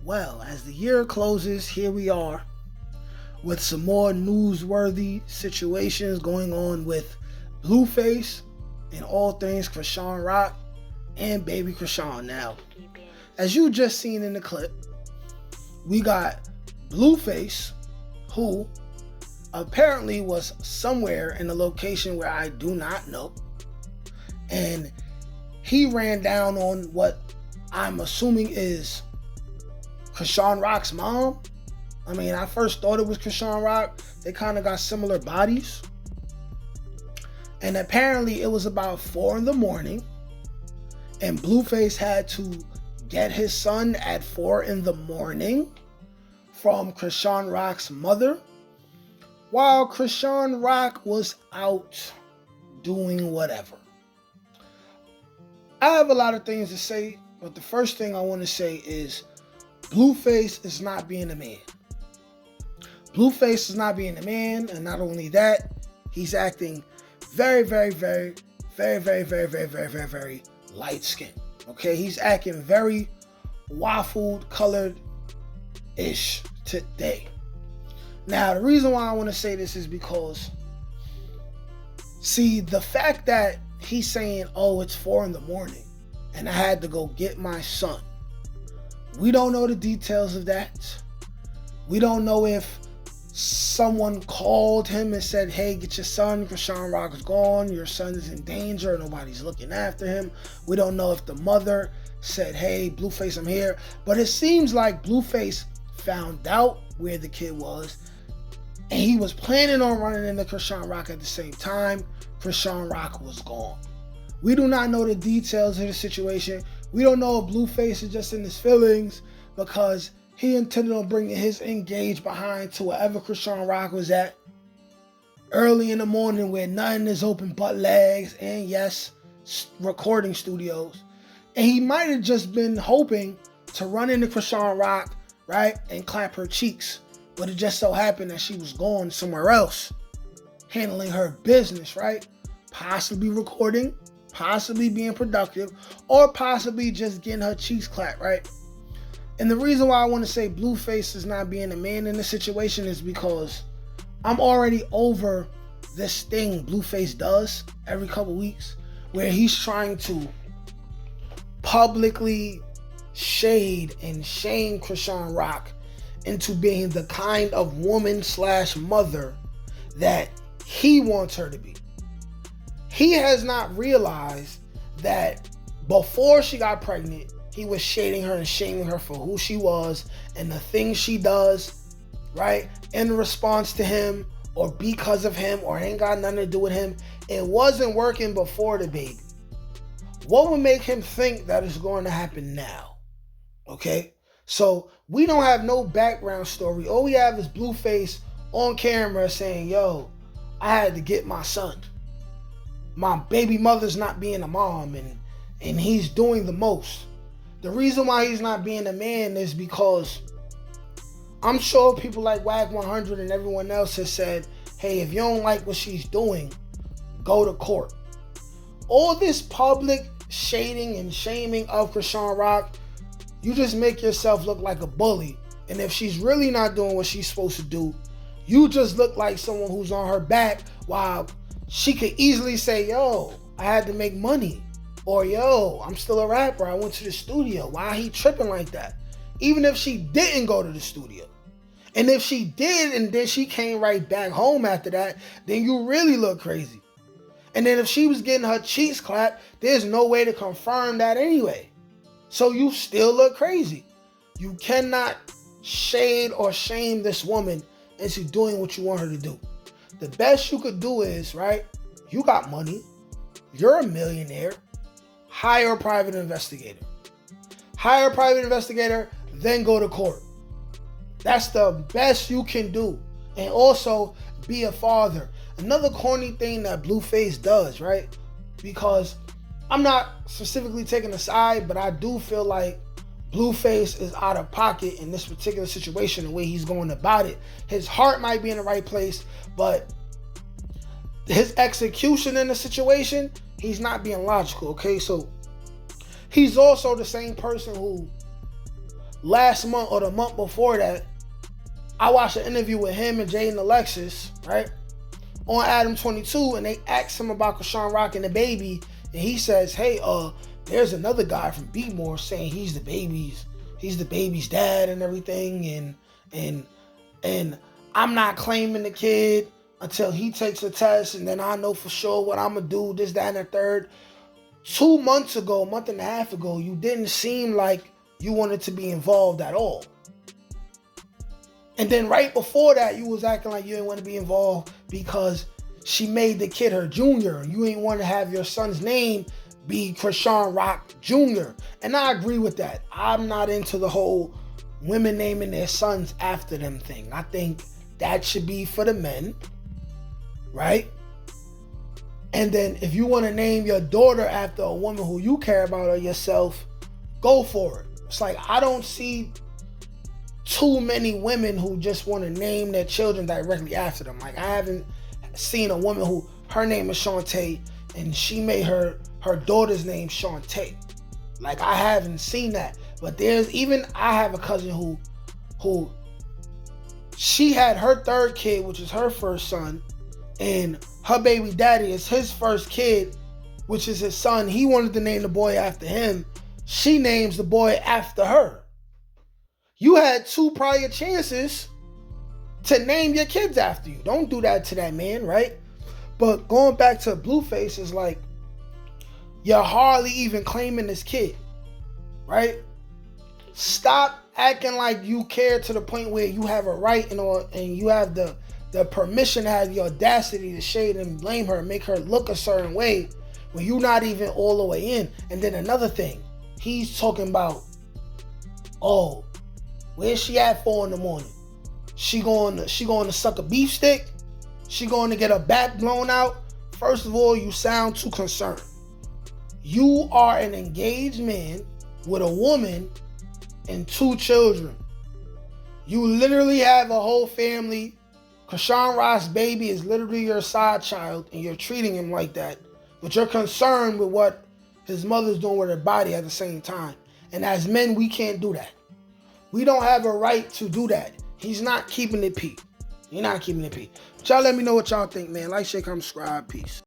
Well, as the year closes, here we are with some more newsworthy situations going on with Blueface and all things Chrisean Rock and baby Chrisean. Now, as you just seen in the clip, we got Blueface, who apparently was somewhere in a location where I do not know, and he ran down on what I'm assuming is Chrisean Rock's mom. I mean, I first thought it was Chrisean Rock. They kind of got similar bodies. And apparently it was about 4 a.m. and Blueface had to get his son at 4 a.m. from Chrisean Rock's mother, while Chrisean Rock was out doing whatever. I have a lot of things to say, but the first thing I want to say is Blueface is not being a man. Blueface is not being a man, and not only that, he's acting very light skinned. Okay, he's acting very waffled colored-ish today. Now, the reason why I want to say this is because, see, the fact that he's saying, oh, it's 4 a.m. and I had to go get my son. We don't know the details of that. We don't know if someone called him and said, hey, get your son, Chrisean Rock is gone, your son is in danger, nobody's looking after him. We don't know if the mother said, hey, Blueface, I'm here. But it seems like Blueface found out where the kid was, and he was planning on running into Chrisean Rock at the same time. Chrisean Rock was gone. We do not know the details of the situation. We don't know if Blueface is just in his feelings because he intended on bringing his engaged behind to wherever Chrisean Rock was at early in the morning where nothing is open but legs and, yes, recording studios. And he might have just been hoping to run into Chrisean Rock, right, and clap her cheeks. But it just so happened that she was going somewhere else, handling her business, right? Possibly recording, possibly being productive, or possibly just getting her cheeks clapped, right? And the reason why I want to say Blueface is not being a man in this situation is because I'm already over this thing Blueface does every couple weeks where he's trying to publicly shade and shame Chrisean Rock into being the kind of woman/mother that he wants her to be. He has not realized that before she got pregnant, he was shading her and shaming her for who she was and the things she does, right? In response to him or because of him, or ain't got nothing to do with him. It wasn't working before the baby. What would make him think that it's going to happen now? Okay? So we don't have no background story. All we have is Blueface on camera saying, yo, I had to get my son. My baby mother's not being a mom, and he's doing the most. The reason why he's not being a man is because I'm sure people like WAG 100 and everyone else has said, hey, if you don't like what she's doing, go to court. All this public shading and shaming of Chrisean Rock, you just make yourself look like a bully. And if she's really not doing what she's supposed to do, you just look like someone who's on her back while she could easily say, yo, I had to make money. Or, yo, I'm still a rapper. I went to the studio. Why he tripping like that? Even if she didn't go to the studio. And if she did and then she came right back home after that, then you really look crazy. And then if she was getting her cheeks clapped, there's no way to confirm that anyway. So you still look crazy. You cannot shade or shame this woman into doing what you want her to do. The best you could do is, right, you got money. You're a millionaire. Hire a private investigator. Hire a private investigator, then go to court. That's the best you can do. And also, be a father. Another corny thing that Blueface does, right? Because I'm not specifically taking a side, but I do feel like Blueface is out of pocket in this particular situation, the way he's going about it. His heart might be in the right place, but his execution in the situation, he's not being logical, okay? So he's also the same person who last month or the month before that, I watched an interview with him and Jaden Alexis, right, on Adam 22, and they asked him about Chrisean Rock and the baby, and he says, hey, there's another guy from B-More saying he's the baby's dad and everything, and I'm not claiming the kid until he takes a test, and then I know for sure what I'm gonna do, this, that, and the third. 2 months ago, a month and a half ago, you didn't seem like you wanted to be involved at all. And then right before that, you was acting like you didn't want to be involved because she made the kid her junior. You ain't want to have your son's name be Chrisean Rock Jr. And I agree with that. I'm not into the whole women naming their sons after them thing. I think that should be for the men, right? And then if you want to name your daughter after a woman who you care about or yourself, go for it. It's like, I don't see too many women who just want to name their children directly after them. Like, I haven't seen a woman who, her name is Shantae, and she made her daughter's name Shantae. Like, I haven't seen that. But I have a cousin who she had her third kid, which is her first son, and her baby daddy is his first kid, which is his son. He wanted to name the boy after him. She names the boy after her. You had 2 prior chances to name your kids after you. Don't do that to that man, right? But going back to Blueface, is like, you're hardly even claiming this kid, right? Stop acting like you care to the point where you have a right and you have the permission, have the audacity to shade and blame her, make her look a certain way when you're not even all the way in. And then another thing, he's talking about, oh, where's she at 4 in the morning? She going to suck a beef stick? She going to get her back blown out? First of all, you sound too concerned. You are an engaged man with a woman and 2 children. You literally have a whole family. Chrisean Rock's baby is literally your side child, and you're treating him like that. But you're concerned with what his mother's doing with her body at the same time. And as men, we can't do that. We don't have a right to do that. He's not keeping it P. You're not keeping it P. But y'all let me know what y'all think, man. Like, share, comment, subscribe. Peace.